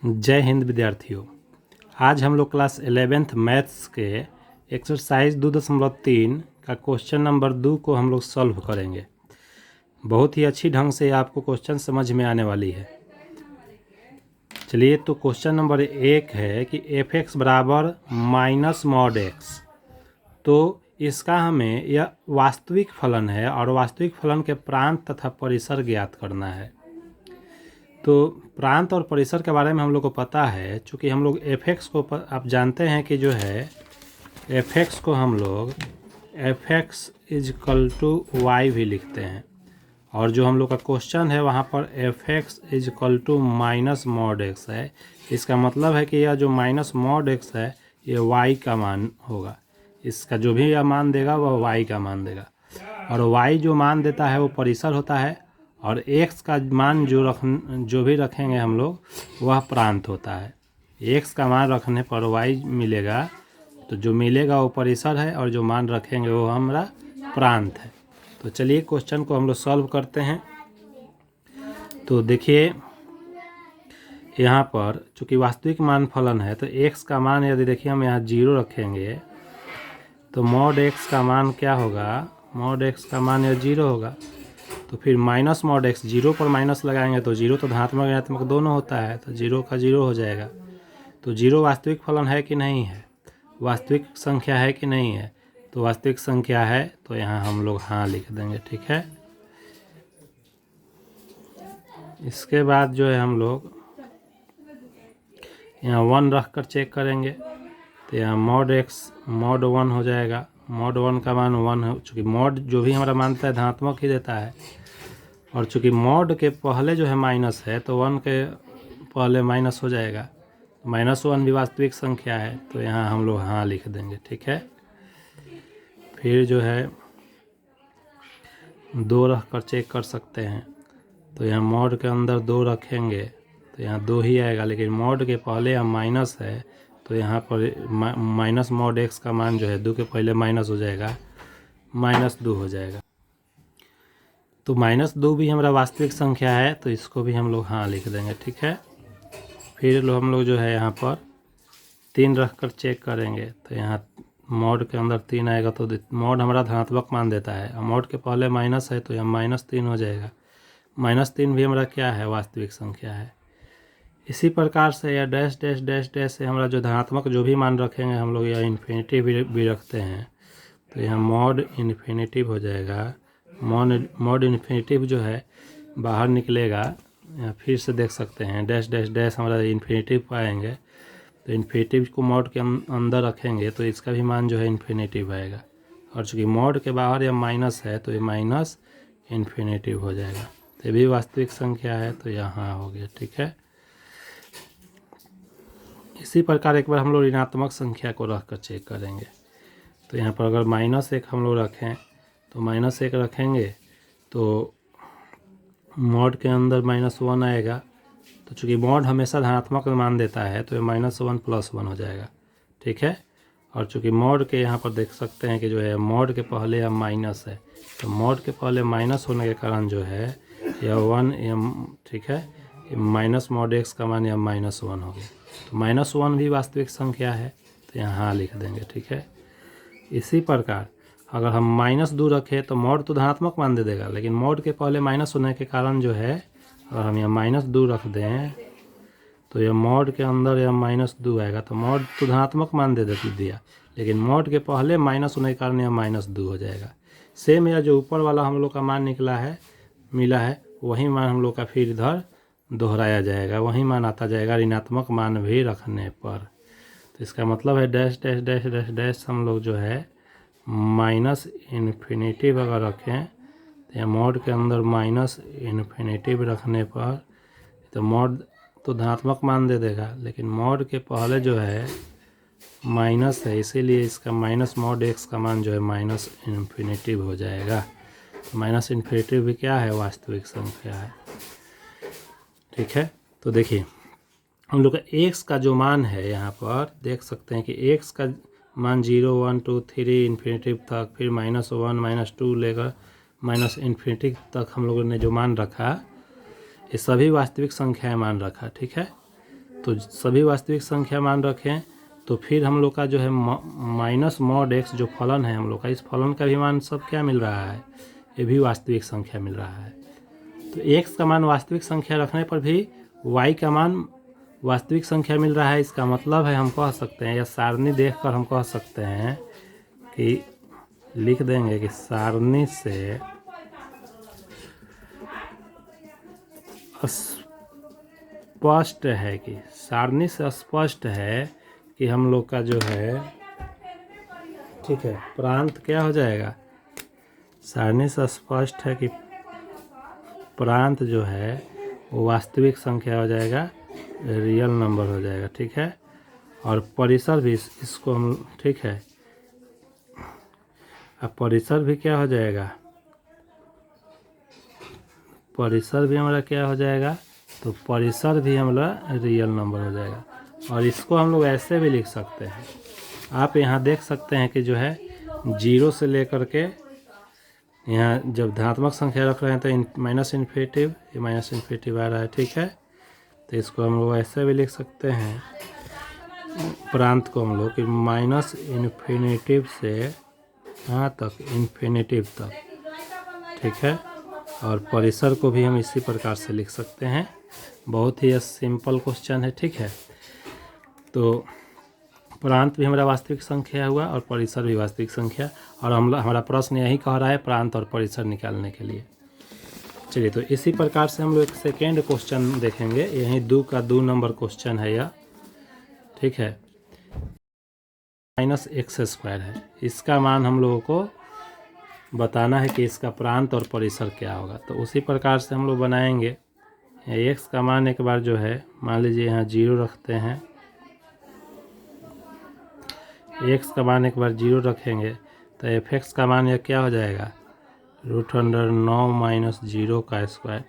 जय हिंद विद्यार्थियों। आज हम लोग क्लास 11th मैथ्स के एक्सरसाइज 2.3 का क्वेश्चन नंबर 2 को हम लोग सॉल्व करेंगे। बहुत ही अच्छी ढंग से आपको क्वेश्चन समझ में आने वाली है। चलिए, तो क्वेश्चन नंबर 1 है कि f(x) बराबर माइनस मॉड x। तो इसका हमें यह वास्तविक फलन है और वास्तविक फलन के प्रांत तथा परिसर ज्ञात करना है। तो प्रांत और परिसर के बारे में हम लोग को पता है, चूँकि हम लोग f(x) को आप जानते हैं कि जो है f(x) को हम लोग f(x) = y भी लिखते हैं। और जो हम लोग का क्वेश्चन है वहाँ पर f(x) = माइनस मॉड x है। इसका मतलब है कि यह जो माइनस मॉड x है ये y का मान होगा। इसका जो भी यह मान देगा वह y का मान देगा, और y जो मान देता है वो परिसर होता है, और x का मान जो भी रखेंगे हम लोग वह प्रांत होता है। x का मान रखने पर y मिलेगा, तो जो मिलेगा वो परिसर है और जो मान रखेंगे वो हमारा प्रांत है। तो चलिए क्वेश्चन को हम लोग सॉल्व करते हैं। तो देखिए यहाँ पर चूँकि वास्तविक मान फलन है तो x का मान यदि देखिए हम यहाँ 0 रखेंगे तो मॉड x का मान क्या होगा, मॉड x का मान यह 0 होगा। तो फिर माइनस मॉड x, 0 पर माइनस लगाएंगे तो 0 तो धनात्मक ऋणात्मक दोनों होता है, तो 0 का 0 हो जाएगा। तो 0 वास्तविक फलन है कि नहीं है, वास्तविक संख्या है कि नहीं है, तो वास्तविक संख्या है, तो यहाँ हम लोग हाँ लिख देंगे। ठीक है, इसके बाद जो है हम लोग यहाँ 1 रख कर चेक करेंगे, तो यहाँ मॉड x मॉड 1 हो जाएगा। मॉड 1 का मान 1 है, चूँकि मॉड जो भी हमारा मानता है धनात्मक ही देता है, और चूँकि मॉड के पहले जो है माइनस है तो 1 के पहले माइनस हो जाएगा। -1 भी वास्तविक संख्या है, तो यहाँ हम लोग हाँ लिख देंगे। ठीक है, फिर जो है 2 रख कर चेक कर सकते हैं, तो यहाँ मॉड के अंदर 2 रखेंगे तो यहाँ 2 ही आएगा, लेकिन मॉड के पहले यहाँ माइनस है तो यहाँ पर माइनस मॉड x का मान जो है 2 के पहले माइनस हो जाएगा, -2 हो जाएगा। तो -2 भी हमारा वास्तविक संख्या है, तो इसको भी हम लोग हाँ लिख देंगे। ठीक है, फिर हम लोग जो है यहाँ पर 3 रख कर चेक करेंगे, तो यहाँ मॉड के अंदर 3 आएगा, तो मॉड हमारा धनात्मक मान देता है, और मॉड के पहले माइनस है तो यहाँ -3 हो जाएगा। -3 भी हमारा क्या है, वास्तविक संख्या है। इसी प्रकार से यह डैश डैश डैश डैश से हमारा जो धनात्मक जो भी मान रखेंगे हम लोग, या इन्फिनिटी भी रखते हैं, तो यहाँ मॉड इन्फिनिटिव हो जाएगा। मॉड इन्फिनिटिव जो है बाहर निकलेगा, यहाँ फिर से देख सकते हैं डैश डैश डैश हमारा इन्फिनिटिव पाएंगे, तो इन्फिनिटिव को मॉड के अंदर रखेंगे तो इसका भी मान जो है इन्फिनिटिव आएगा, और चूँकि मॉड के बाहर यह माइनस है तो ये माइनस इन्फिनिटिव हो जाएगा। तो ये भी वास्तविक संख्या है, तो यहाँ हो गया। ठीक है, इसी प्रकार एक बार हम लोग ऋणात्मक संख्या को रख कर चेक करेंगे, तो यहाँ पर अगर -1 हम लोग रखें तो -1 रखेंगे तो मॉड के अंदर -1 आएगा, तो चूँकि मॉड हमेशा धनात्मक मान देता है तो ये -1 + 1 हो जाएगा। ठीक है, और चूँकि मॉड के यहाँ पर देख सकते हैं कि जो है मॉड के पहले यह माइनस है, तो मॉड के पहले माइनस होने के कारण जो है यह 1 ठीक है, माइनस मॉड x का मान यह -1 हो गया। तो -1 भी वास्तविक संख्या है, तो यहाँ लिख देंगे। ठीक है, इसी प्रकार अगर हम -2 रखें तो मॉड तो धनात्मक मान दे देगा, लेकिन मॉड के पहले माइनस होने के कारण जो है अगर हम यहाँ -2 रख दें तो यह मॉड के अंदर यह -2 आएगा, तो मॉड तो धनात्मक मान दे दिया, लेकिन मॉड के पहले माइनस होने के कारण यह -2 हो जाएगा। सेम यह जो ऊपर वाला हम लोग का मान मिला है वही मान हम लोग का फिर इधर दोहराया जाएगा, वही मान आता जाएगा ऋणात्मक मान भी रखने पर। तो इसका मतलब है dash dash dash dash dash हम लोग जो है माइनस इन्फिनिटिव अगर रखें तो यहाँ मॉड के अंदर माइनस इन्फिनिटिव रखने पर तो मॉड तो धनात्मक मान दे देगा, लेकिन मॉड के पहले जो है माइनस है, इसीलिए इसका माइनस मॉड x का मान जो है माइनस इन्फिनिटिव हो जाएगा। माइनस इन्फिनिटिव भी क्या है, वास्तविक संख्या है। ठीक है, तो देखिए हम लोग का x का जो मान है यहाँ पर देख सकते हैं कि x का मान 0 1 2 3 इन्फिनिटिव तक, फिर -1 -2 लेकर इन्फिनिटी तक हम लोगों ने जो मान रखा ये सभी वास्तविक संख्याएं मान रखा। ठीक है, तो सभी वास्तविक संख्या मान रखें तो फिर हम लोग का जो है माइनस मॉड एक्स जो फलन है हम लोग का, इस फलन का भी मान सब क्या मिल रहा है, ये भी वास्तविक संख्या मिल रहा है। तो एक्स का मान वास्तविक संख्या रखने पर भी वाई का मान वास्तविक संख्या मिल रहा है। इसका मतलब है हम कह सकते हैं, या सारणी देखकर हम कह सकते हैं कि लिख देंगे कि सारणी से स्पष्ट है कि सारणी से स्पष्ट है कि हम लोग का जो है, ठीक है, प्रांत क्या हो जाएगा, सारणी से स्पष्ट है कि प्रांत जो है वो वास्तविक संख्या हो जाएगा, रियल नंबर हो जाएगा, ठीक है। और परिसर भी इसको हम, ठीक है, अब परिसर भी क्या हो जाएगा, परिसर भी हमारा क्या हो जाएगा, तो परिसर भी हमारा रियल नंबर हो जाएगा। और इसको हम लोग ऐसे भी लिख सकते हैं, आप यहाँ देख सकते हैं कि जो है 0 से लेकर के यहाँ जब धनात्मक संख्या रख रहे हैं तो माइनस इन्फिनिटिव, ये माइनस इन्फिनिटिव आ रहा है, ठीक है। तो इसको हम लोग ऐसे भी लिख सकते हैं, प्रांत को हम लोग कि माइनस इन्फिनिटिव से यहाँ तक, इन्फिनिटिव तक, ठीक है। और परिसर को भी हम इसी प्रकार से लिख सकते हैं। बहुत ही सिंपल क्वेश्चन है, ठीक है। तो प्रांत भी हमारा वास्तविक संख्या हुआ और परिसर भी वास्तविक संख्या, और हमारा प्रश्न यही कह रहा है प्रांत और परिसर निकालने के लिए। चलिए, तो इसी प्रकार से हम लोग एक सेकेंड क्वेश्चन देखेंगे, यही 2 का 2 नंबर क्वेश्चन है यह, ठीक है। माइनस एक्स स्क्वायर है, इसका मान हम लोगों को बताना है कि इसका प्रांत और परिसर क्या होगा। तो उसी प्रकार से हम लोग बनाएंगे। एक्स का मान एक बार जो है, मान लीजिए यहाँ 0 रखते हैं, एक्स का मान एक बार 0 रखेंगे तो एफ एक्स का मान यह क्या हो जाएगा, √9 माइनस 0 का स्क्वायर।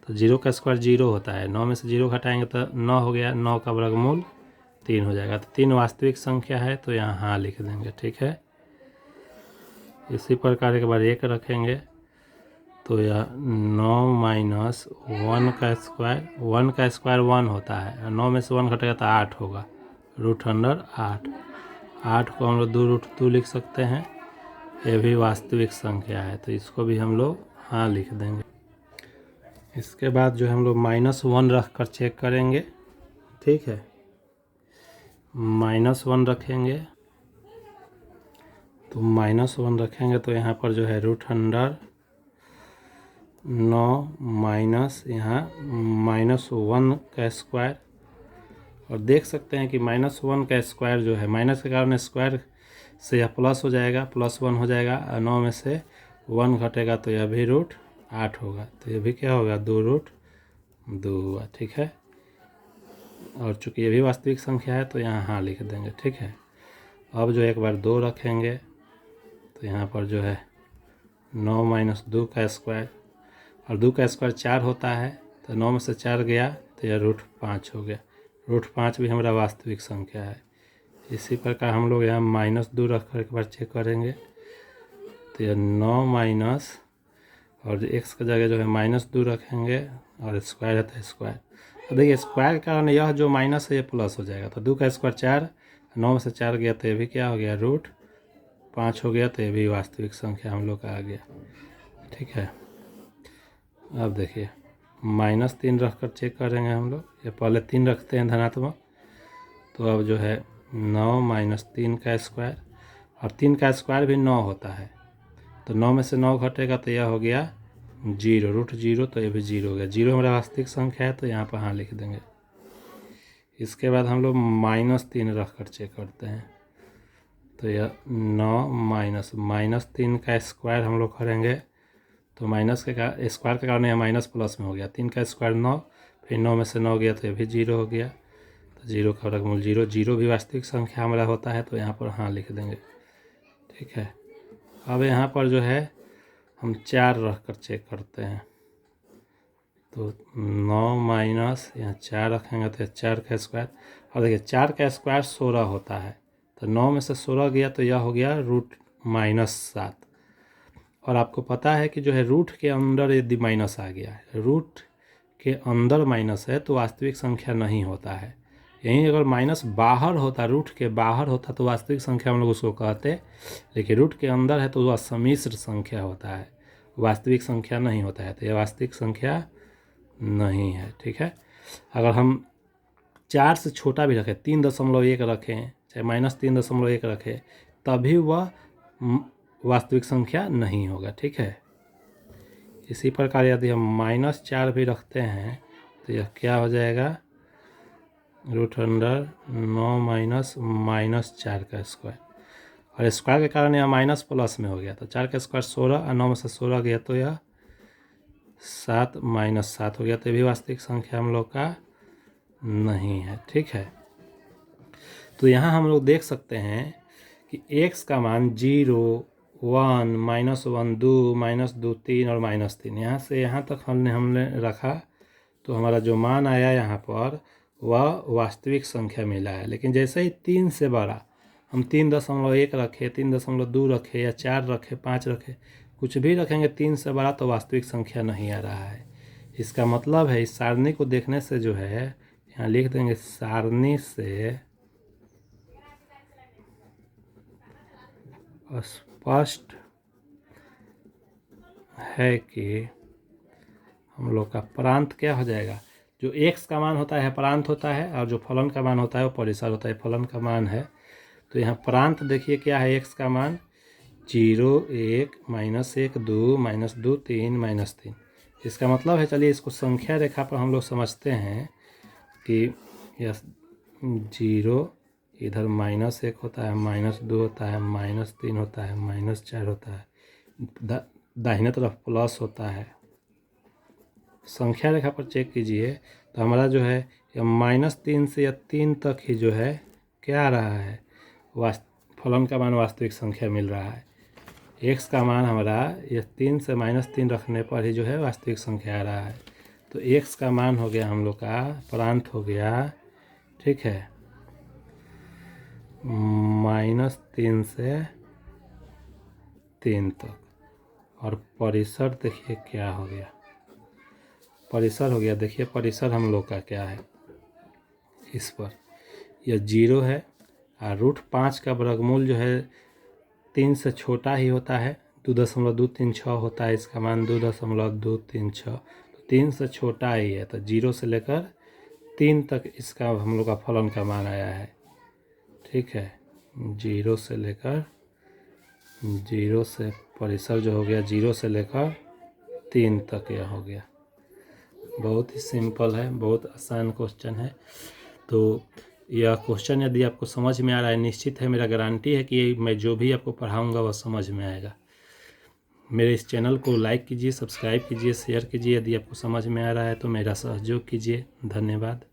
तो 0 का स्क्वायर 0 होता है, 9 में से 0 घटाएंगे तो 9 हो गया, 9 का वर्गमूल 3 हो जाएगा। तो 3 वास्तविक संख्या है, तो यहाँ हाँ लिख देंगे, ठीक है। इसी प्रकार एक बार 1 रखेंगे तो यह 9 माइनस 1 का स्क्वायर, 1 का स्क्वायर 1 होता है, 9 में से 1 घटेगा तो 8 होगा, √8। 8 को हम लोग 2√2 लिख सकते हैं, ये भी वास्तविक संख्या है, तो इसको भी हम लोग हाँ लिख देंगे। इसके बाद जो हम लोग -1 रख कर चेक करेंगे, ठीक है। -1 रखेंगे तो -1 रखेंगे तो यहाँ पर जो है √9 माइनस यहाँ -1 का स्क्वायर, और देख सकते हैं कि -1 का स्क्वायर जो है, माइनस के कारण स्क्वायर से यह प्लस हो जाएगा, +1 हो जाएगा, और 9 में से 1 घटेगा तो यह भी √8 होगा, तो यह भी क्या होगा, 2√2 हुआ, ठीक है। और चूँकि ये भी वास्तविक संख्या है तो यहाँ हाँ लिख देंगे, ठीक है। अब जो एक बार 2 रखेंगे तो यहाँ पर जो है 9 माइनस 2 का स्क्वायर, और 2 का स्क्वायर 4 होता है, तो 9 में से 4 गया तो यह √5 हो गया, √5 भी हमारा वास्तविक संख्या है। इसी प्रकार हम लोग यहाँ -2 रख कर एक बार चेक करेंगे तो यह 9 माइनस, और एक्स की जगह जो है -2 रखेंगे, और स्क्वायर है तो स्क्वायर। तो देखिए स्क्वायर के कारण यह जो माइनस है ये प्लस हो जाएगा, तो 2 का स्क्वायर 4, 9 में से 4 गया तो ये भी क्या हो गया, √5 हो गया, तो ये भी वास्तविक संख्या हम लोग का आ गया, ठीक है। अब देखिए -3 रख कर चेक करेंगे हम लोग, ये पहले 3 रखते हैं धनात्मक, तो अब जो है 9 माइनस 3 का स्क्वायर, और 3 का स्क्वायर भी 9 होता है, तो 9 में से 9 घटेगा तो यह हो गया 0, √0, तो ये भी 0 हो गया। 0 हमारा वास्तविक संख्या है, तो यहाँ पर हाँ लिख देंगे। इसके बाद हम लोग -3 रख कर चेक करते हैं, तो यह 9 माइनस 3 का स्क्वायर हम लोग करेंगे, तो माइनस के स्क्वायर के कारण यह माइनस प्लस में हो गया, 3 का स्क्वायर 9, फिर 9 में से 9 गया तो ये भी 0 हो गया, तो 0 का वर्गमूल 0, 0 भी वास्तविक संख्या हमारा होता है, तो यहाँ पर हाँ लिख देंगे, ठीक है। अब यहाँ पर जो है हम 4 रख कर चेक करते हैं, तो 9 माइनस यहाँ 4 रखेंगे तो 4 का स्क्वायर, और देखिए 4 का स्क्वायर 16 होता है, तो 9 में से 16 गया तो यह हो गया √-7। और आपको पता है कि जो है रूट के अंदर यदि माइनस आ गया है, रूट के अंदर माइनस है तो वास्तविक संख्या नहीं होता है, यहीं अगर माइनस बाहर होता, रूट के बाहर होता तो वास्तविक संख्या हम लोग उसको कहते, लेकिन रूट के अंदर है तो वह सम्मिश्र संख्या होता है, वास्तविक संख्या नहीं होता है, तो यह वास्तविक संख्या नहीं है। ठीक है, अगर हम 4 से छोटा भी रखें, 3.1 रखें, चाहे -3.1 रखें, तभी वह वास्तविक संख्या नहीं होगा। ठीक है, इसी प्रकार यदि हम -4 भी रखते हैं तो यह क्या हो जाएगा, √9 - -4 का स्क्वायर, और स्क्वायर के कारण यह माइनस प्लस में हो गया, तो 4 का स्क्वायर 16 और 9 में से 16 गया तो यह 7 - 7 हो गया, तो ये भी वास्तविक संख्या हम लोग का नहीं है। ठीक है, तो यहाँ हम लोग देख सकते हैं कि x का मान 0, 1, -1, 2, -2, 3 और -3, यहाँ से यहाँ तक हमने रखा तो हमारा जो मान आया यहाँ पर वह वास्तविक संख्या मिला है। लेकिन जैसे ही 3 से बड़ा हम 3.1 रखें, 3.2 रखें या 4 रखें, 5 रखें, कुछ भी रखेंगे 3 से बड़ा तो वास्तविक संख्या नहीं आ रहा है। इसका मतलब है इस सारणी को देखने से जो है, यहाँ लिख देंगे, सारणी से स्पष्ट है कि हम लोग का प्रांत क्या हो जाएगा, जो x का मान होता है प्रांत होता है, और जो फलन का मान होता है वो परिसर होता है। फलन का मान है तो यहाँ प्रांत देखिए क्या है, x का मान 0, 1, -1, 2, -2, 3, -3। इसका मतलब है, चलिए इसको संख्या रेखा पर हम लोग समझते हैं कि यह 0, इधर -1 होता है, -2 होता है, -3 होता है, -4 होता है, दाहिने तरफ प्लस होता है। संख्या रेखा पर चेक कीजिए तो हमारा जो है यह -3 से या 3 तक ही जो है क्या आ रहा है, फलन का मान वास्तविक संख्या मिल रहा है। x का मान हमारा यह 3 से -3 रखने पर ही जो है वास्तविक संख्या आ रहा है, तो x का मान हो गया हम लोग का, प्रांत हो गया। ठीक है, -3 से 3 तक, और परिसर देखिए क्या हो गया, परिसर हो गया। देखिए परिसर हम लोग का क्या है, इस पर यह 0 है, और √5 का वर्गमूल जो है 3 से छोटा ही होता है, 2.236 होता है, इसका मान 2.236, तो 3 से छोटा ही है, तो 0 से लेकर 3 तक इसका हम लोग का फलन का मान आया है। ठीक है, 0 से लेकर, 0 से परिसर जो हो गया 0 से लेकर 3 तक यह हो गया। बहुत ही सिंपल है, बहुत आसान क्वेश्चन है। तो यह क्वेश्चन यदि आपको समझ में आ रहा है, निश्चित है, मेरा गारंटी है कि मैं जो भी आपको पढ़ाऊंगा वह समझ में आएगा। मेरे इस चैनल को लाइक कीजिए, सब्सक्राइब कीजिए, शेयर कीजिए। यदि आपको समझ में आ रहा है तो मेरा सहयोग कीजिए। धन्यवाद।